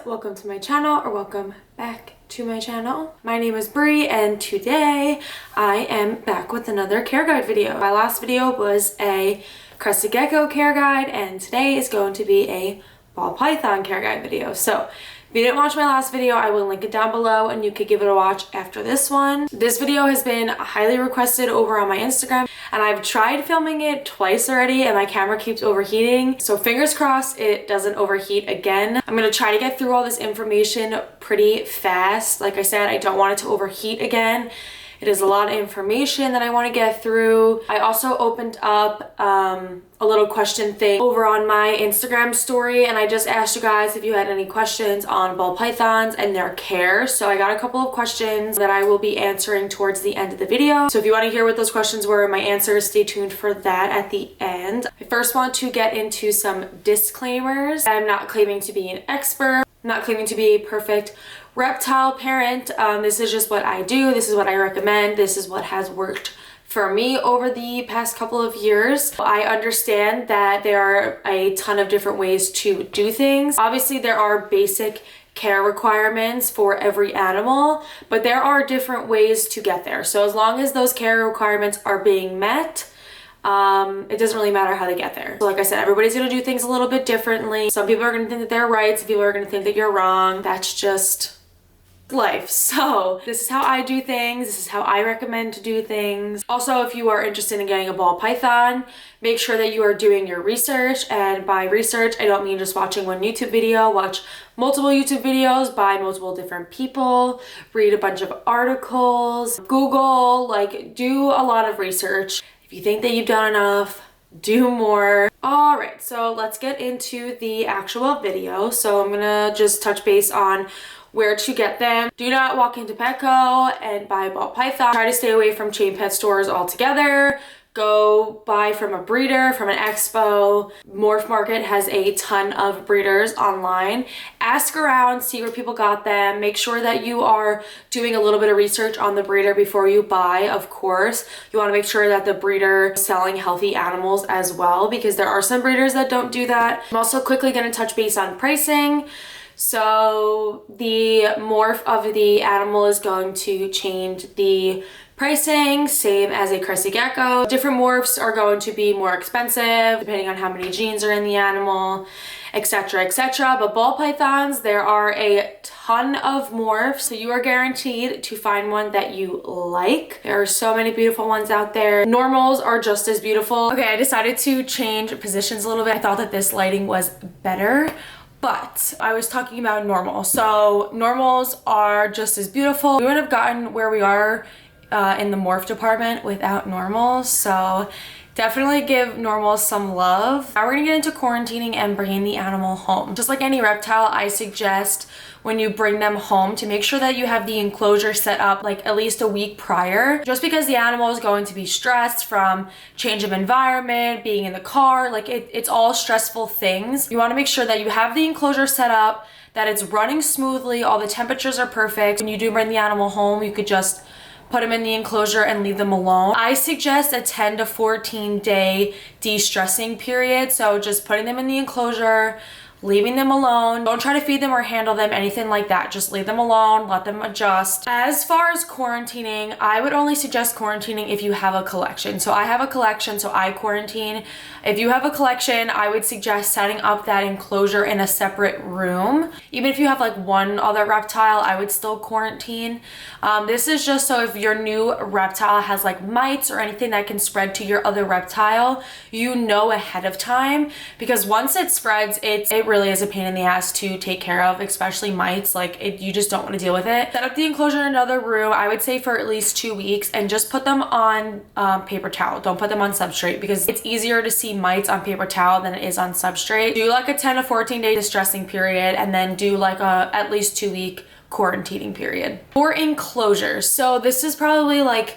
welcome to my channel, or welcome back to my channel. My name is Bree and today I am back with another care guide video. My last video was a Crested Gecko care guide and today is going to be a ball python care guide video. So if you didn't watch my last video, I will link it down below and you could give it a watch after this one. This video has been highly requested over on my Instagram and I've tried filming it twice already and my camera keeps overheating. So fingers crossed it doesn't overheat again. I'm going to try to get through all this information pretty fast. Like I said, I don't want it to overheat again. It is a lot of information that I want to get through. I also opened up a little question thing over on my Instagram story and I just asked you guys if you had any questions on ball pythons and their care. So I got a couple of questions that I will be answering towards the end of the video. So if you want to hear what those questions were, my answers, stay tuned for that at the end. I first want to get into some disclaimers. I'm not claiming to be an expert. I'm not claiming to be a perfect reptile parent. This is just what I do. This is what I recommend. This is what has worked for me over the past couple of years. I understand that there are a ton of different ways to do things. Obviously, there are basic care requirements for every animal, but there are different ways to get there. So as long as those care requirements are being met, it doesn't really matter how they get there. So like I said, everybody's gonna do things a little bit differently. Some people are gonna think that they're right, some people are gonna think that you're wrong. That's just life. So this is how I do things. This is how I recommend to do things. Also, if you are interested in getting a ball python, make sure that you are doing your research. And by research, I don't mean just watching one YouTube video. Watch multiple YouTube videos by multiple different people. Read a bunch of articles. Google, like do a lot of research. If you think that you've done enough, do more. All right, so let's get into the actual video. So I'm gonna just touch base on where to get them. Do not walk into Petco and buy a ball python. Try to stay away from chain pet stores altogether. Go buy from a breeder, from an Expo. Morph Market has a ton of breeders online. Ask around, see where people got them. Make sure that you are doing a little bit of research on the breeder before you buy, of course. You want to make sure that the breeder is selling healthy animals as well, because there are some breeders that don't do that. I'm also quickly going to touch base on pricing. So the morph of the animal is going to change the pricing, same as a Crested Gecko. Different morphs are going to be more expensive depending on how many genes are in the animal, etc, etc. But ball pythons, there are a ton of morphs, so you are guaranteed to find one that you like. There are so many beautiful ones out there. Normals are just as beautiful. Okay, I decided to change positions a little bit. I thought that this lighting was better. But I was talking about normal. So normals are just as beautiful. We wouldn't have gotten where we are in the morph department without normals. So definitely give normals some love. Now we're gonna get into quarantining and bringing the animal home. Just like any reptile, I suggest when you bring them home to make sure that you have the enclosure set up like at least a week prior. Just because the animal is going to be stressed from change of environment, being in the car, like it's all stressful things. You wanna make sure that you have the enclosure set up, that it's running smoothly, all the temperatures are perfect. When you do bring the animal home, you could just put them in the enclosure and leave them alone. I suggest a 10 to 14 day de-stressing period. So just putting them in the enclosure, leaving them alone. Don't try to feed them or handle them, anything like that. Just leave them alone, let them adjust. As far as quarantining, I would only suggest quarantining if you have a collection. So I have a collection, so I quarantine. If you have a collection, I would suggest setting up that enclosure in a separate room. Even if you have like one other reptile, I would still quarantine. This is just so if your new reptile has like mites or anything that can spread to your other reptile, you know ahead of time, because once it spreads, it really is a pain in the ass to take care of, especially mites. Like you just don't want to deal with it. Set up the enclosure in another room, I would say for at least 2 weeks, and just put them on paper towel. Don't put them on substrate because it's easier to see mites on paper towel than it is on substrate. Do like a 10 to 14 day distressing period and then do like a at least 2 week quarantining period. For enclosures, so this is probably like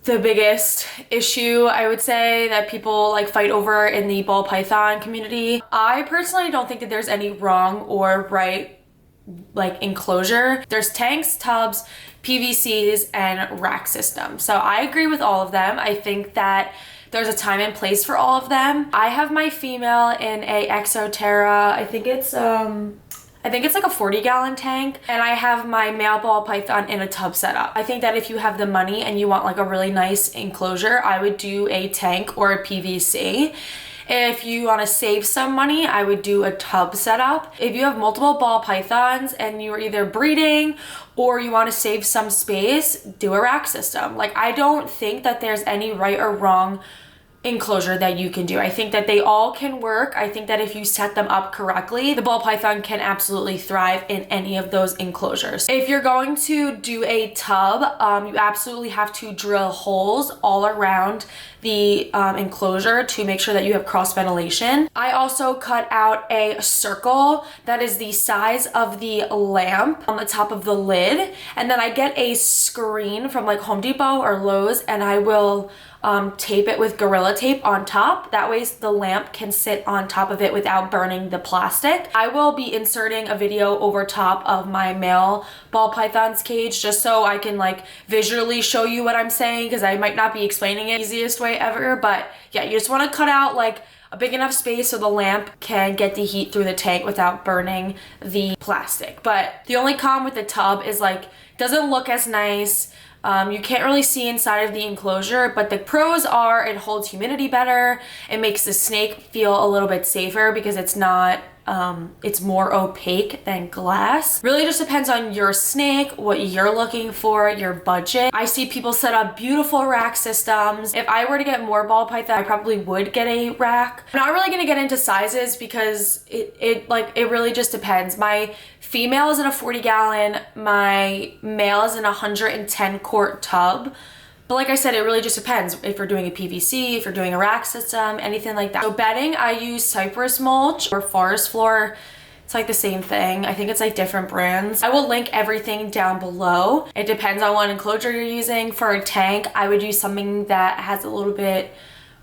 the biggest issue I would say that people like fight over in the ball python community. I personally don't think that there's any wrong or right like enclosure. There's tanks, tubs, PVCs, and rack systems. So I agree with all of them. I think that there's a time and place for all of them. I have my female in a Exotera. I think it's I think it's like a 40-gallon tank, and I have my male ball python in a tub setup. I think that if you have the money and you want like a really nice enclosure, I would do a tank or a PVC. If you want to save some money, I would do a tub setup. If you have multiple ball pythons and you're either breeding or you want to save some space, do a rack system. Like, I don't think that there's any right or wrong enclosure that you can do. I think that they all can work. I think that if you set them up correctly, the ball python can absolutely thrive in any of those enclosures. If you're going to do a tub, you absolutely have to drill holes all around the enclosure to make sure that you have cross ventilation. I also cut out a circle that is the size of the lamp on the top of the lid, and then I get a screen from like Home Depot or Lowe's, and I will tape it with Gorilla Tape on top. That way the lamp can sit on top of it without burning the plastic. I will be inserting a video over top of my male ball python's cage just so I can like visually show you what I'm saying, because I might not be explaining it the easiest way ever. But yeah, you just want to cut out like a big enough space so the lamp can get the heat through the tank without burning the plastic. But the only con with the tub is like, it doesn't look as nice. You can't really see inside of the enclosure, but the pros are it holds humidity better. It makes the snake feel a little bit safer because it's not, it's more opaque than glass. Really just depends on your snake, what you're looking for, your budget. I see people set up beautiful rack systems. If I were to get more ball python, I probably would get a rack. I'm not really gonna get into sizes because it really just depends. My female is in a 40-gallon, my male is in a 110-quart tub. But like I said, it really just depends if you're doing a PVC, if you're doing a rack system, anything like that. So bedding, I use cypress mulch or forest floor. It's like the same thing. I think it's like different brands. I will link everything down below. It depends on what enclosure you're using. For a tank, I would use something that has a little bit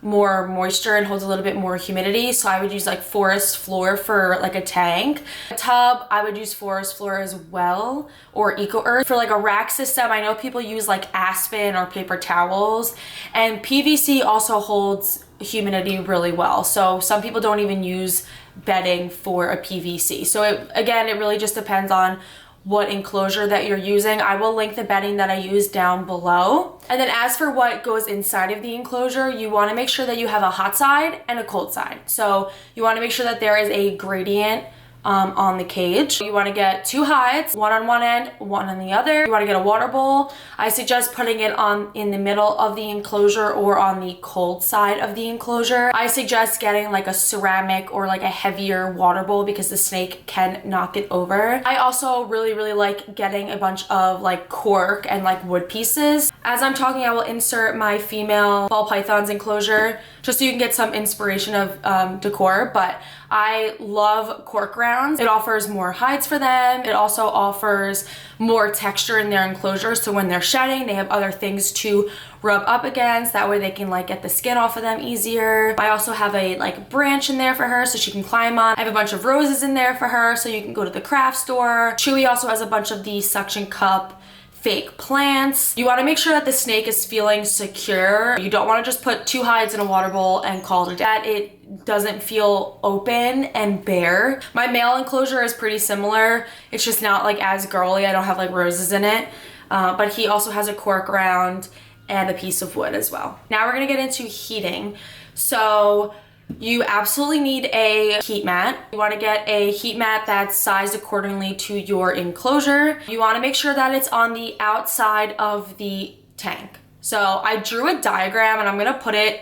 more moisture and holds a little bit more humidity, so I would use like forest floor for like a tank. A tub, I would use forest floor as well, or eco earth. For like a rack system, I know people use like aspen or paper towels, and PVC also holds humidity really well, so some people don't even use bedding for a PVC. So it really just depends on what enclosure that you're using. I will link the bedding that I use down below. And then as for what goes inside of the enclosure, you want to make sure that you have a hot side and a cold side. So you want to make sure that there is a gradient on the cage. You want to get 2 hides, one on one end, one on the other. You want to get a water bowl. I suggest putting it in the middle of the enclosure or on the cold side of the enclosure. I suggest getting like a ceramic or like a heavier water bowl because the snake can knock it over. I also really like getting a bunch of like cork and like wood pieces. As I'm talking, I will insert my female ball python's enclosure just so you can get some inspiration of decor, but I love cork rounds. It offers more hides for them. It also offers more texture in their enclosure, so when they're shedding, they have other things to rub up against. That way they can like get the skin off of them easier. I also have a like branch in there for her so she can climb on. I have a bunch of roses in there for her so you can go to the craft store. Chewy also has a bunch of these suction cup fake plants. You want to make sure that the snake is feeling secure. You don't want to just put 2 hides in a water bowl and call it a day. It doesn't feel open and bare. My male enclosure is pretty similar. It's just not like as girly. I don't have like roses in it. But he also has a cork round and a piece of wood as well. Now we're gonna get into heating. So you absolutely need a heat mat. You want to get a heat mat that's sized accordingly to your enclosure. You want to make sure that it's on the outside of the tank. So I drew a diagram and I'm going to put it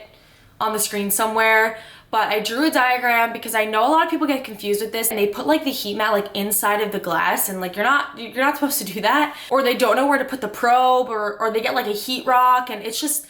on the screen somewhere, but I drew a diagram because I know a lot of people get confused with this and they put like the heat mat like inside of the glass, and like you're not supposed to do that, or they don't know where to put the probe, or they get like a heat rock, and it's just,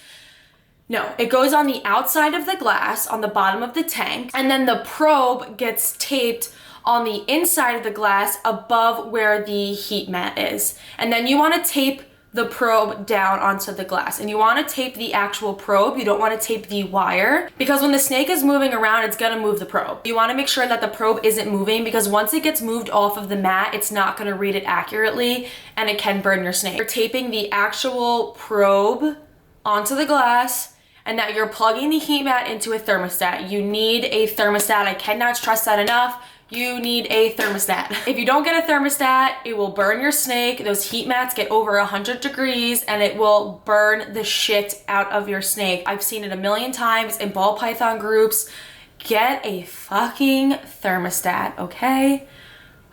no, it goes on the outside of the glass on the bottom of the tank, and then the probe gets taped on the inside of the glass above where the heat mat is. And then you want to tape the probe down onto the glass, and you want to tape the actual probe. You don't want to tape the wire, because when the snake is moving around, it's going to move the probe. You want to make sure that the probe isn't moving, because once it gets moved off of the mat, it's not going to read it accurately and it can burn your snake. You're taping the actual probe onto the glass, and that you're plugging the heat mat into a thermostat. You need a thermostat. I cannot stress that enough. you need a thermostat. If you don't get a thermostat, it will burn your snake. Those heat mats get over 100 degrees and it will burn the shit out of your snake. I've seen it a million times in ball python groups. Get a fucking thermostat, okay?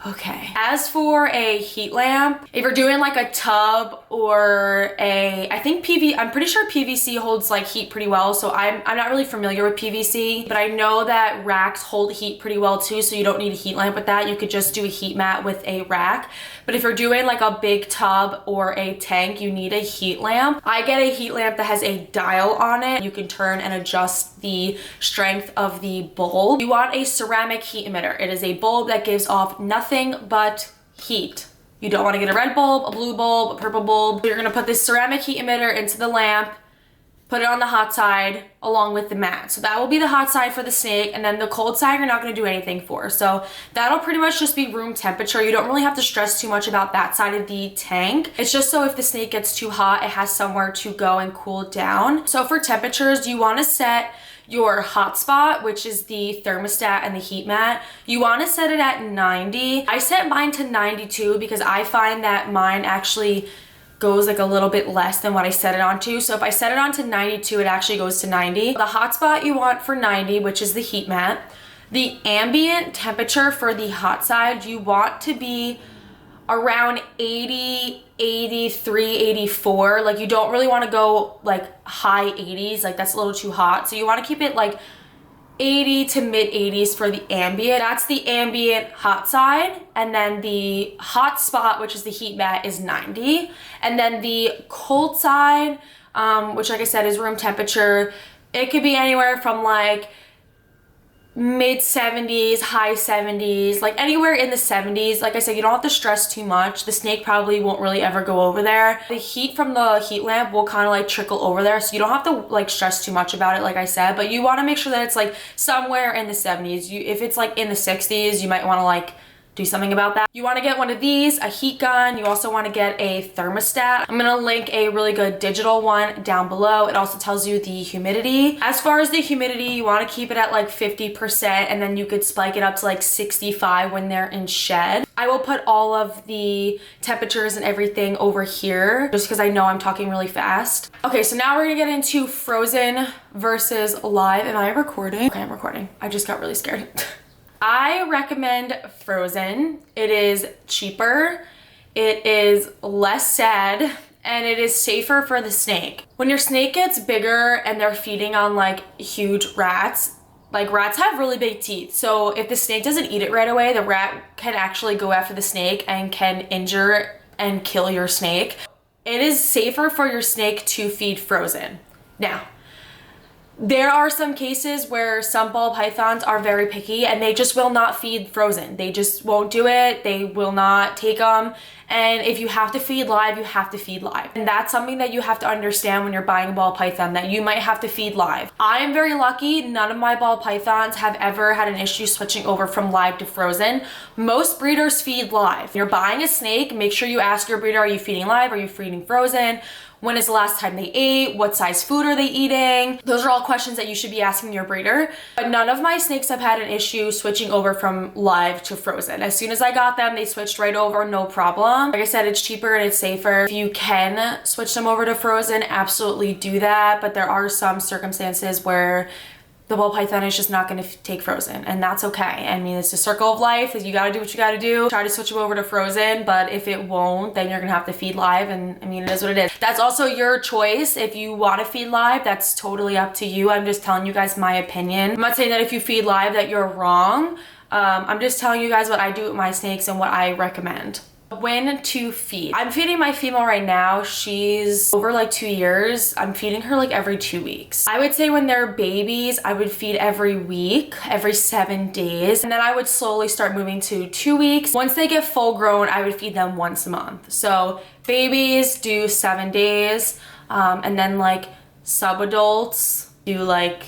Okay. As for a heat lamp, if you're doing like a tub or I'm pretty sure PVC holds like heat pretty well. So I'm not really familiar with PVC, but I know that racks hold heat pretty well too. So you don't need a heat lamp with that. You could just do a heat mat with a rack. But if you're doing like a big tub or a tank, you need a heat lamp. I get a heat lamp that has a dial on it. You can turn and adjust the strength of the bulb. You want a ceramic heat emitter. It is a bulb that gives off nothing but heat. You don't want to get a red bulb, a blue bulb, a purple bulb. You're gonna put this ceramic heat emitter into the lamp, put it on the hot side along with the mat. So that will be the hot side for the snake, and then the cold side you're not gonna do anything for. So that'll pretty much just be room temperature. You don't really have to stress too much about that side of the tank. It's just so if the snake gets too hot, it has somewhere to go and cool down. So for temperatures, you wanna set your hotspot, which is the thermostat and the heat mat. You wanna set it at 90. I set mine to 92 because I find that mine actually goes like a little bit less than what I set it onto. So if I set it on to 92, it actually goes to 90. The hotspot you want for 90, which is the heat mat. The ambient temperature for the hot side, you want to be around 80, 83, 84. Like you don't really want to go like high 80s, like that's a little too hot. So you want to keep it like 80 to mid 80s for the ambient. That's the ambient hot side. And then the hot spot, which is the heat mat, is 90. And then the cold side, which like I said is room temperature, it could be anywhere from like mid 70s, high 70s, like anywhere in the 70s. Like I said, you don't have to stress too much. The snake probably won't really ever go over there. The heat from the heat lamp will kind of like trickle over there, so you don't have to like stress too much about it, like I said, but you want to make sure that it's like somewhere in the 70s. If it's like in the 60s, you might want to like do something about that. You want to get one of these, a heat gun. You also want to get a thermostat. I'm gonna link a really good digital one down below. It also tells you the humidity. As far as the humidity, you want to keep it at like 50%, and then you could spike it up to like 65 when they're in shed. I will put all of the temperatures and everything over here just because I know I'm talking really fast. Okay, so now we're gonna get into frozen versus live. Am I recording? Okay, I'm recording. I just got really scared. I recommend frozen. It is cheaper, it is less sad, and it is safer for the snake. When your snake gets bigger and they're feeding on like huge rats, like rats have really big teeth. So if the snake doesn't eat it right away, the rat can actually go after the snake and can injure and kill your snake. It is safer for your snake to feed frozen. Now, there are some cases where some ball pythons are very picky and they just will not feed frozen. They just won't do it. They will not take them. And if you have to feed live, you have to feed live. And that's something that you have to understand when you're buying a ball python, that you might have to feed live. I am very lucky. None of my ball pythons have ever had an issue switching over from live to frozen. Most breeders feed live. If you're buying a snake, make sure you ask your breeder, are you feeding live? Are you feeding frozen? When is the last time they ate? What size food are they eating? Those are all questions that you should be asking your breeder. But none of my snakes have had an issue switching over from live to frozen. As soon as I got them, they switched right over, no problem. Like I said, it's cheaper and it's safer. If you can switch them over to frozen, absolutely do that. But there are some circumstances where the ball python is just not going to take frozen, and that's okay. I mean, it's a circle of life. You got to do what you got to do. Try to switch them over to frozen, but if it won't, then you're going to have to feed live, and I mean, it is what it is. That's also your choice. If you want to feed live, that's totally up to you. I'm just telling you guys my opinion. I'm not saying that if you feed live that you're wrong. I'm just telling you guys what I do with my snakes and what I recommend. When to feed. I'm feeding my female right now. She's over like 2 years. I'm feeding her like every 2 weeks. I would say when they're babies, I would feed every week, every 7 days. And then I would slowly start moving to 2 weeks. Once they get full grown, I would feed them once a month. So babies do 7 days. And then like subadults do like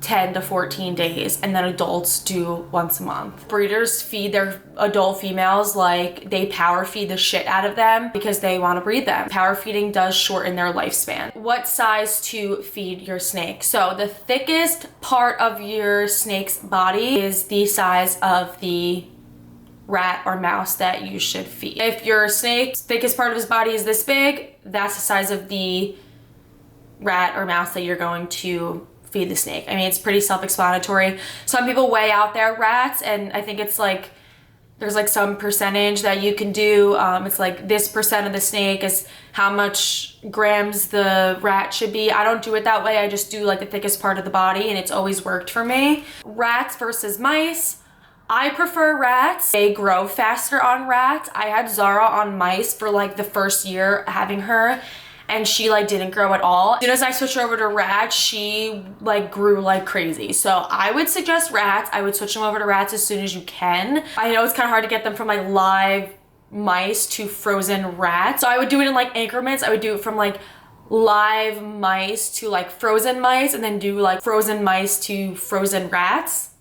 10 to 14 days, and then adults do once a month. Breeders feed their adult females like they power feed the shit out of them because they want to breed them. Power feeding does shorten their lifespan. What size to feed your snake? So the thickest part of your snake's body is the size of the rat or mouse that you should feed. If your snake's thickest part of his body is this big, that's the size of the rat or mouse that you're going to feed the snake. I mean, it's pretty self-explanatory. Some people weigh out their rats, and I think it's like there's like some percentage that you can do. It's like this percent of the snake is how much grams the rat should be. I don't do it that way. I just do like the thickest part of the body, and it's always worked for me. Rats versus mice. I prefer rats. They grow faster on rats. I had Zara on mice for like the first year having her, and she like didn't grow at all. As soon as I switched over to rats, she like grew like crazy. So I would suggest rats. I would switch them over to rats as soon as you can. I know it's kind of hard to get them from like live mice to frozen rats. So I would do it in like increments. I would do it from like live mice to like frozen mice, and then do like frozen mice to frozen rats.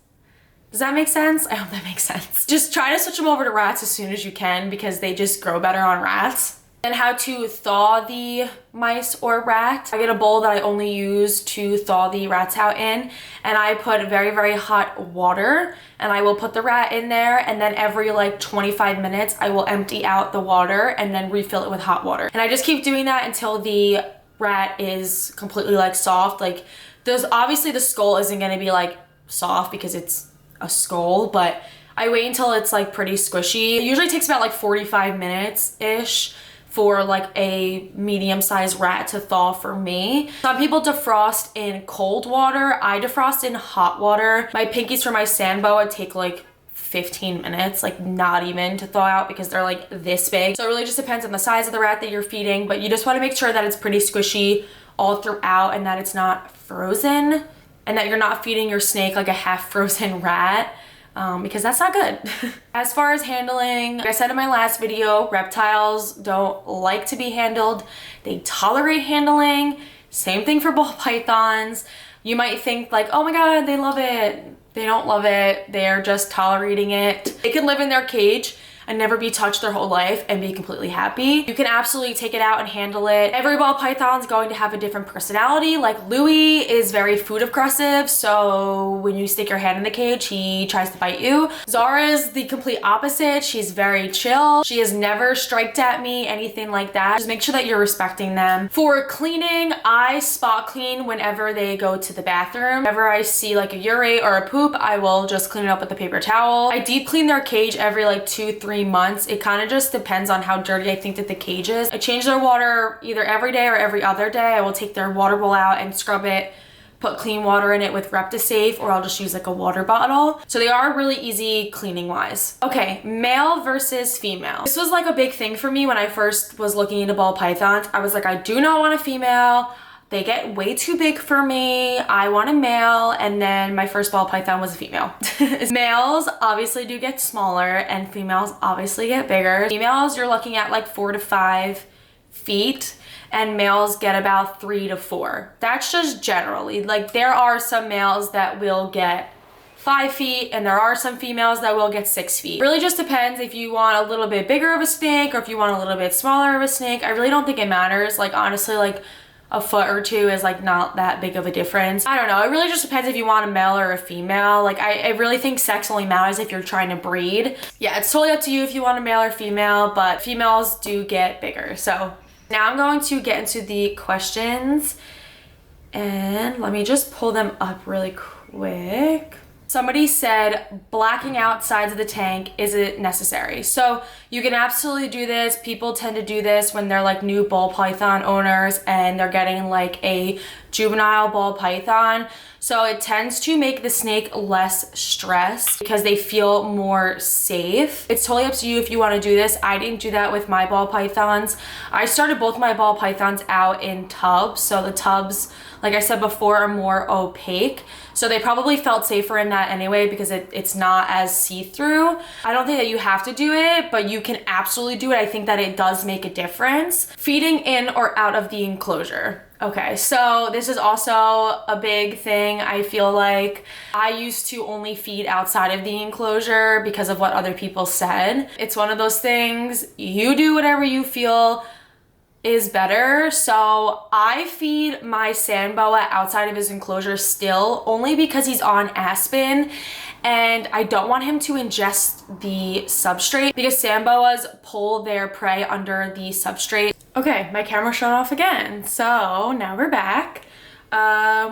Does that make sense? I hope that makes sense. Just try to switch them over to rats as soon as you can because they just grow better on rats. And how to thaw the mice or rat. I get a bowl that I only use to thaw the rats out in, and I put very, very hot water, and I will put the rat in there, and then every like 25 minutes I will empty out the water and then refill it with hot water. And I just keep doing that until the rat is completely like soft. Like there's obviously the skull isn't gonna be like soft because it's a skull, but I wait until it's like pretty squishy. It usually takes about like 45 minutes-ish for like a medium-sized rat to thaw for me. Some people defrost in cold water. I defrost in hot water. My pinkies for my sand boa take like 15 minutes, like not even, to thaw out because they're like this big. So it really just depends on the size of the rat that you're feeding, but you just want to make sure that it's pretty squishy all throughout and that it's not frozen, and that you're not feeding your snake like a half frozen rat. Because that's not good. As far as handling, like I said in my last video, reptiles don't like to be handled. They tolerate handling. Same thing for ball pythons. You might think like, oh my God, they love it. They don't love it. They're just tolerating it. They can live in their cage and never be touched their whole life and be completely happy. You can absolutely take it out and handle it. Every ball python's going to have a different personality. Like Louis is very food aggressive, so when you stick your hand in the cage, he tries to bite you. Zara is the complete opposite. She's very chill. She has never striked at me, anything like that. Just make sure that you're respecting them. For cleaning, I spot clean whenever they go to the bathroom. Whenever I see like a urate or a poop, I will just clean it up with a paper towel. I deep clean their cage every like 2-3 months. It kind of just depends on how dirty I think that the cage is. I change their water either every day or every other day. I will take their water bowl out and scrub it, put clean water in it with Reptisafe, or I'll just use like a water bottle. So they are really easy cleaning wise. Okay, male versus female. This was like a big thing for me when I first was looking into ball pythons. I was like, I do not want a female. They get way too big for me. I want a male. And then my first ball python was a female. Males obviously do get smaller and females obviously get bigger. Females, you're looking at like 4 to 5 feet, and males get about 3 to 4. That's just generally. Like there are some males that will get 5 feet, and there are some females that will get 6 feet. It really just depends if you want a little bit bigger of a snake or if you want a little bit smaller of a snake. I really don't think it matters. Like honestly, like a foot or two is like not that big of a difference. I don't know. It really just depends if you want a male or a female. Like I really think sex only matters if you're trying to breed. Yeah, it's totally up to you if you want a male or female, but females do get bigger. So now I'm going to get into the questions, and let me just pull them up really quick. Somebody said, blacking out sides of the tank, is it necessary? So you can absolutely do this. People tend to do this when they're like new ball python owners and they're getting like a juvenile ball python. So it tends to make the snake less stressed because they feel more safe. It's totally up to you if you want to do this. I didn't do that with my ball pythons. I started both my ball pythons out in tubs. So the tubs, like I said before, are more opaque. So they probably felt safer in that anyway because it's not as see-through. I don't think that you have to do it, but you can absolutely do it. I think that it does make a difference. Feeding in or out of the enclosure. Okay, so this is also a big thing. I feel like I used to only feed outside of the enclosure because of what other people said. It's one of those things, you do whatever you feel is better. So I feed my sand boa outside of his enclosure still, only because he's on aspen and I don't want him to ingest the substrate because sand boas pull their prey under the substrate. Okay, my camera shut off again. So now we're back.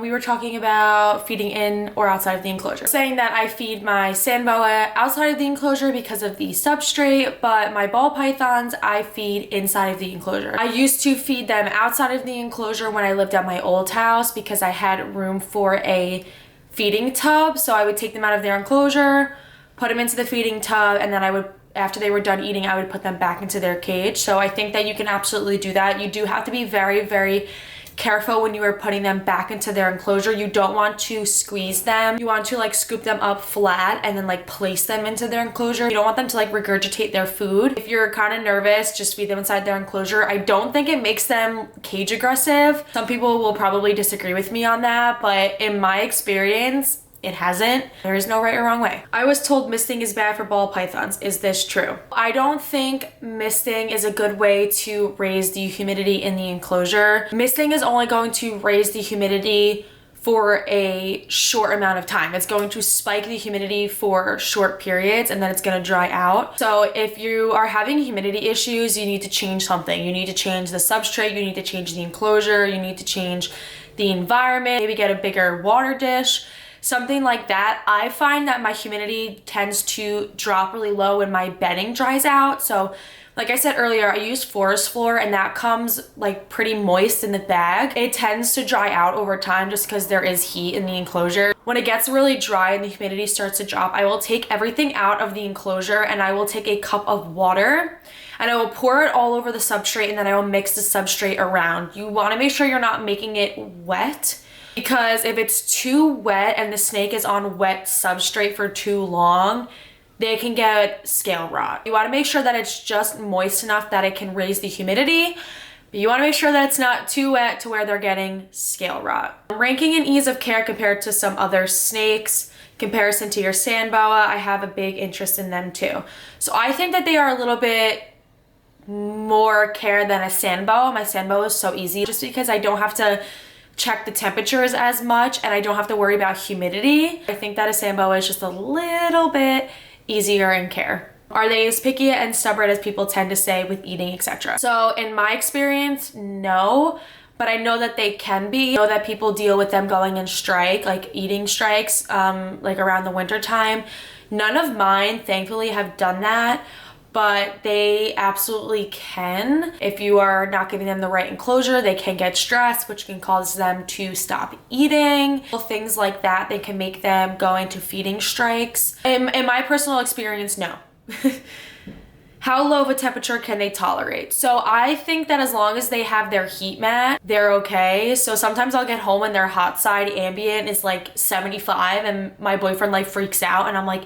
We were talking about feeding in or outside of the enclosure. Saying that I feed my sand boa outside of the enclosure because of the substrate, but my ball pythons I feed inside of the enclosure. I used to feed them outside of the enclosure when I lived at my old house because I had room for a feeding tub. So I would take them out of their enclosure, put them into the feeding tub, and then I would, after they were done eating, I would put them back into their cage. So I think that you can absolutely do that. You do have to be very, very careful when you are putting them back into their enclosure. You don't want to squeeze them. You want to like scoop them up flat and then like place them into their enclosure. You don't want them to like regurgitate their food. If you're kind of nervous, just feed them inside their enclosure. I don't think it makes them cage aggressive. Some people will probably disagree with me on that, but in my experience, it hasn't. There is no right or wrong way. I was told misting is bad for ball pythons. Is this true? I don't think misting is a good way to raise the humidity in the enclosure. Misting is only going to raise the humidity for a short amount of time. It's going to spike the humidity for short periods and then it's gonna dry out. So if you are having humidity issues, you need to change something. You need to change the substrate, you need to change the enclosure, you need to change the environment, maybe get a bigger water dish. Something like that. I find that my humidity tends to drop really low when my bedding dries out. So like I said earlier, I use forest floor and that comes like pretty moist in the bag. It tends to dry out over time just because there is heat in the enclosure. When it gets really dry and the humidity starts to drop, I will take everything out of the enclosure and I will take a cup of water and I will pour it all over the substrate and then I will mix the substrate around. You want to make sure you're not making it wet, because if it's too wet and the snake is on wet substrate for too long, they can get scale rot. You want to make sure that it's just moist enough that it can raise the humidity, but you want to make sure that it's not too wet to where they're getting scale rot. Ranking in ease of care compared to some other snakes, comparison to your sand boa, I have a big interest in them too. So I think that they are a little bit more care than a sand boa. My sand boa is so easy just because I don't have to check the temperatures as much and I don't have to worry about humidity. I think that a sand boa is just a little bit easier in care. Are they as picky and stubborn as people tend to say with eating, etc.? So in my experience, no, but I know that they can be. I know that people deal with them going in strike, like eating strikes, like around the winter time. None of mine, thankfully, have done that, but they absolutely can. If you are not giving them the right enclosure, they can get stressed, which can cause them to stop eating. Things like that, they can make them go into feeding strikes. In my personal experience, no. How low of a temperature can they tolerate? So I think that as long as they have their heat mat, they're okay. So sometimes I'll get home and their hot side ambient is like 75 and my boyfriend like freaks out and I'm like,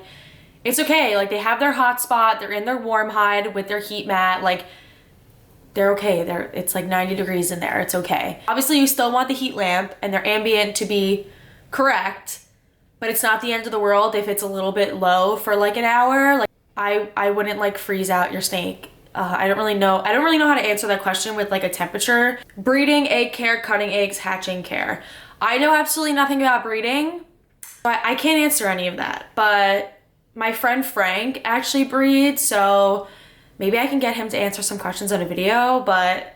it's okay, like they have their hot spot, they're in their warm hide with their heat mat, like they're okay. It's like 90 degrees in there, it's okay. Obviously you still want the heat lamp and their ambient to be correct, but it's not the end of the world if it's a little bit low for like an hour. Like I wouldn't like freeze out your snake. I don't really know how to answer that question with like a temperature. Breeding, egg care, cutting eggs, hatching care. I know absolutely nothing about breeding, but I can't answer any of that, but my friend Frank actually breeds, so maybe I can get him to answer some questions on a video, but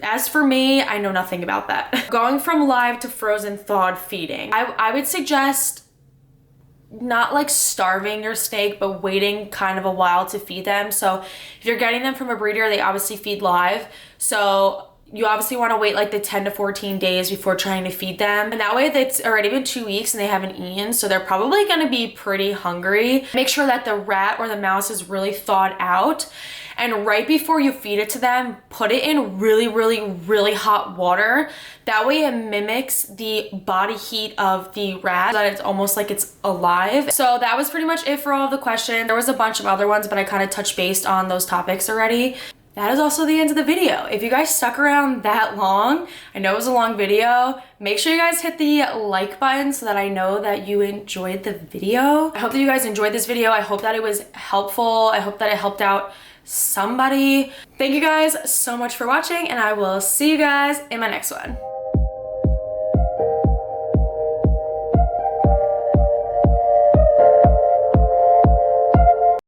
as for me, I know nothing about that. Going from live to frozen thawed feeding. I would suggest not like starving your snake, but waiting kind of a while to feed them. So if you're getting them from a breeder, they obviously feed live. So you obviously want to wait like the 10 to 14 days before trying to feed them. And that way it's already been 2 weeks and they haven't eaten. So they're probably going to be pretty hungry. Make sure that the rat or the mouse is really thawed out. And right before you feed it to them, put it in really, really, really hot water. That way it mimics the body heat of the rat, so that it's almost like it's alive. So that was pretty much it for all of the questions. There was a bunch of other ones, but I kind of touched base on those topics already. that is also the end of the video. If you guys stuck around that long, I know it was a long video, make sure you guys hit the like button so that I know that you enjoyed the video. I hope that you guys enjoyed this video. I hope that it was helpful. I hope that it helped out somebody. Thank you guys so much for watching, and I will see you guys in my next one.